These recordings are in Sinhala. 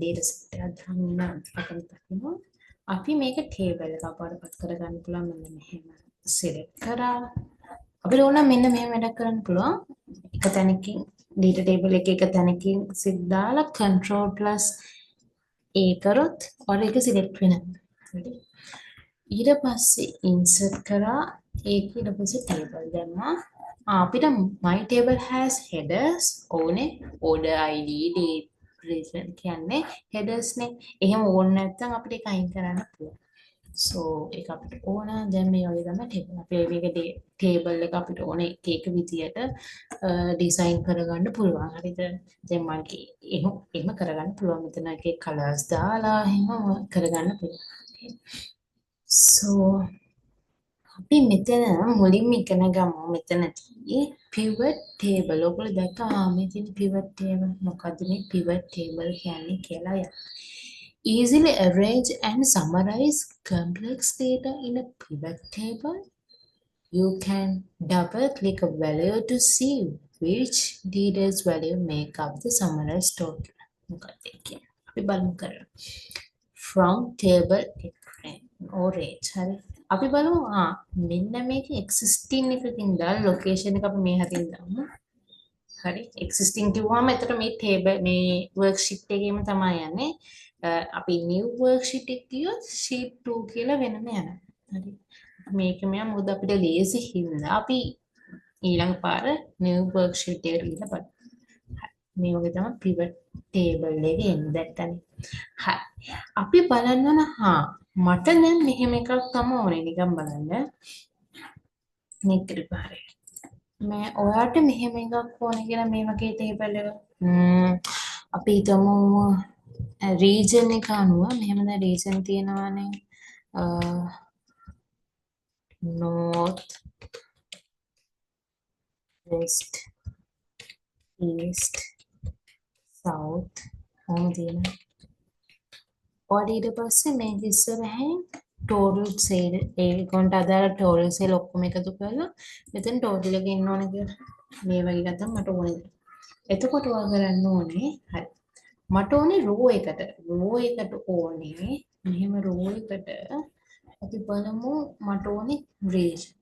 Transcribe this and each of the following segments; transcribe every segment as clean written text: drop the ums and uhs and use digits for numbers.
data set එකක් ගන්න අපිට තියෙනවා. අපි මේක table එකක් වඩපත් කරගන්න පුළුවන් මෙන්න මෙහෙම select කරා. අපිට ඕන මෙන්න මෙහෙම වැඩක් කරන්න පුළුවන්. එක තැනකින් data table එක තැනකින් සිත් දාලා control plus A කරොත් ඔයාලා ඒක select වෙනවා. හරි. ඊට පස්සේ insert කරා ඒක ඊට පස්සේ table දැම්මා. අපිට my table has headers ඕනේ order id date reason කියන්නේ headers නේ. එහෙම ඕනේ නැත්නම් අපිට ඒක අයින් කරන්න පුළුවන්. so ඒක අපිට ඕන දැන් මේ වගේ තමයි table. අපි මේක table එක අපිට ඕනේ එක විදියට ඩිසයින් කරගන්න පුළුවන්. හරිද? දැන් මගේ එහෙම කරගන්න පුළුවන්. මෙතන එකේ colors දාලා එහෙම කරගන්න පුළුවන්. so අපි මෙතන මුලින්ම ඉගෙන ගමු මෙතනදී pivot table. ඔයගොල්ලෝ දැක්කා මේ තියෙන pivot table. මොකද්ද මේ pivot table කියන්නේ කියලා යන්න. Easily arrange and summarize complex data in a pivot table. You can double click a value to see which details value make up the summarized total. මොකක්ද කියන්නේ? අපි බලමු කරලා. From table orange. හරි. අපි බලමු මෙන්න මේක existing එකකින් දාලා location එක අපි මේ හරින් දාමු. හරි. existing කිව්වම එතකොට මේ table මේ worksheet එකේම තමයි යන්නේ. අපි new worksheet එක ගියොත් sheet 2 කියලා වෙනම යනවා. හරි. මේක මෙයා මොකද අපිට ලේසි හින්දා අපි ඊළඟ පාර new worksheet එකට ගිහලා බලමු. මේ වගේ තමයි pivot table එකේ එන්නේ දැක්කනේ. හරි. අපි බලන්න ඕන මට දැන් මෙහෙම එකක් තමයි ඕනේ නිකන් බලන්න. මේක ඉපාරේ. මේ ඔයාට මෙහෙම එකක් ඕනේ කියලා මේ වගේ table එක. අපි හිතමු region එක අනුව මෙහෙම දැන් region තියෙනවානේ. north west east south ඕන තියෙනවා. ඊට පස්සේ මේක ඉස්සරහින් total sale ඒකට අදාළ total sale ඔක්කොම එකතු කරලා මෙතන total එක ඉන්න ඕනේ කියලා. මේ වගේ ගත්තම මට ඕනේ. එතකොට ඔයා කරන්න ඕනේ හරි. මට ඕනේ row එකට ඕනේ මෙහෙම row එකට අපි බලමු මට ඕනේ region.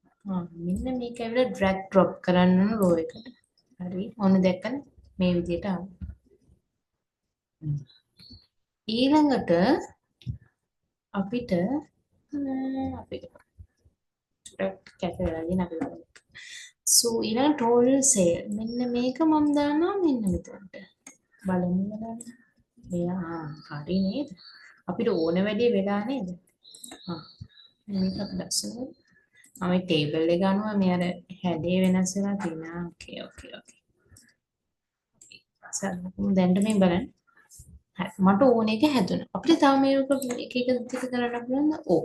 මෙන්න මේක ඇවිල්ලා drag drop කරන්න ඕන row එකට. හරි. ඔන්න දැක්කනේ මේ විදිහට ආවා. ඊළඟට අපිට කැටලගෙන අපි බලමු. so ඊළඟ total sale මෙන්න මේක මම දානවා මෙන්න මෙතනට. බලමු බලන්න. මෙයා හරි නේද? අපිට ඕන වැඩේ වෙලා නේද? මේක අපි දැස්සමු. මේ table එක ගන්නවා මේ අර හැඩේ වෙනස් වෙලා තියෙනවා. okay. සරලවම දැන් මේ බලන්න. මට ඕන එක හැදුණා. අපිට තව මේක එක දෙක කරන්න පුළුවන්ද? ඔව්.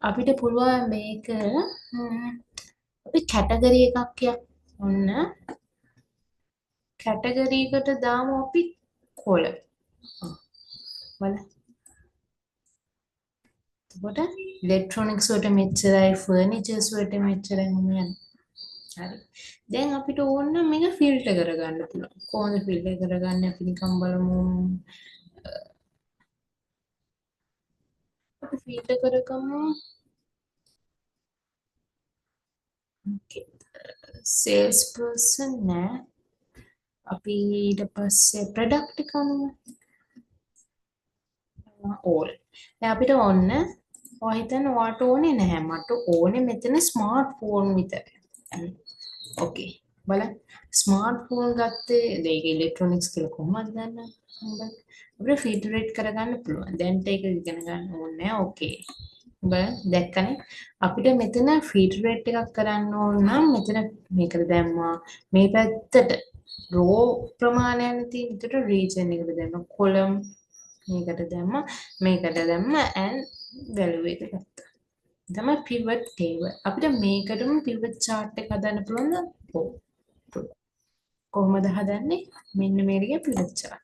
අපිට පුළුවන් මේක අපි කැටගරි එකක් කියක්. ඔන්න කැටගරි එකට දාමු අපි කොළ. බලන්න. එතකොට ඉලෙක්ට්‍රොනික්ස් වලට මෙච්චරයි ෆර්නිචර්ස් වලට මෙච්චරයි මම යන්නේ. හරි. දැන් අපිට ඕන නම් මේක ෆිල්ටර් කරගන්න පුළුවන්. කොහොමද ෆිල්ටර් කරගන්නේ අපි නිකන් බලමු. අපි ෆිල්ටර් කරගමු. okay. sales person නෑ. අපි ඊට පස්සේ product එක අනුව all. දැන් අපිට ඕන ඔය හිතන්න ඔයාට ඕනේ නැහැ. මට ඕනේ මෙතන ස්මාර්ට්ෆෝන් විතරයි. okay. බලන්න ස්මාර්ට්ෆෝන් ගත්තේ ඒක ඉලෙක්ට්‍රොනික්ස් කියලා කොහොමද ගන්න? අපිට ෆිල්ටරේට් කරගන්න පුළුවන්. දැන් ඒක ඉගෙන ගන්න ඕනේ නැහැ. okay. බලන්න දැක්කනේ අපිට මෙතන ෆිල්ටරේට් එකක් කරන්න ඕන නම් මෙතන මේකට දැම්මා. මේ පැත්තට row ප්‍රමාණයන් තියෙන විතර region එකට දැම්මා. column මේකට දැම්මා. මේකට දැම්මා and value එක ගත්තා. තමයි pivot table. අපිට මේකටම pivot chart එක හදන්න පුළුවන්ද? ඔව්. කොහොමද හදන්නේ? මෙන්න මේකේ pivot chart.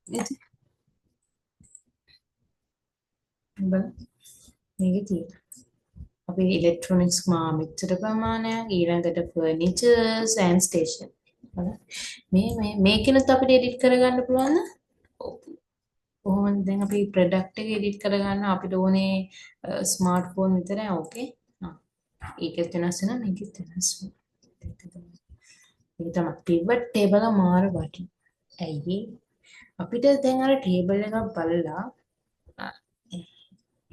මේකේ තියෙනවා. අපි ඉලෙක්ට්‍රොනික්ස් මෙච්චර ප්‍රමාණයක් ඊළඟට ෆර්නිචර්ස් and station. මේකෙනුත් අපිට එඩිට් කරගන්න පුළුවන්ද? කොහොමද දැන් අපි ප්‍රොඩක්ට් එක එඩිට් කරගන්න අපිට ඕනේ ස්මාර්ට්ෆෝන් විතරයි. ඕකේ. ඒකෙත් වෙනස් වෙනවා මේකෙත් වෙනස් වෙනවා. ඒක තමයි pivot table එක මාර වටිනවා. ඇයි අපිට දැන් අර ටේබල් එකක් බලලා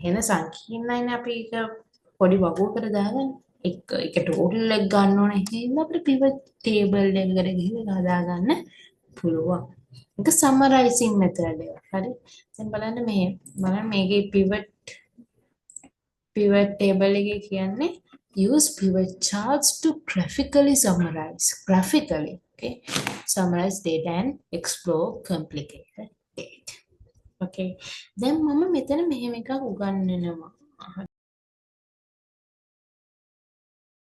එන සංකීර්ණයිනේ අපි ඒක පොඩි වගුවකට දාගන්න. එක ටෝටල් එක ගන්න ඕනේ. එහෙනම් අපිට pivot table එකකට ගිහින් හදාගන්න පුළුවන්. ඒක සමරයිසින් මෙතඩ් එක. හරි. දැන් බලන්න මේකේ pivot table එකේ කියන්නේ use pivot charts to graphically summarize data and explore complicated data. Okay. දැන් මම මෙතන මෙහෙම එකක් උගන්වනවා.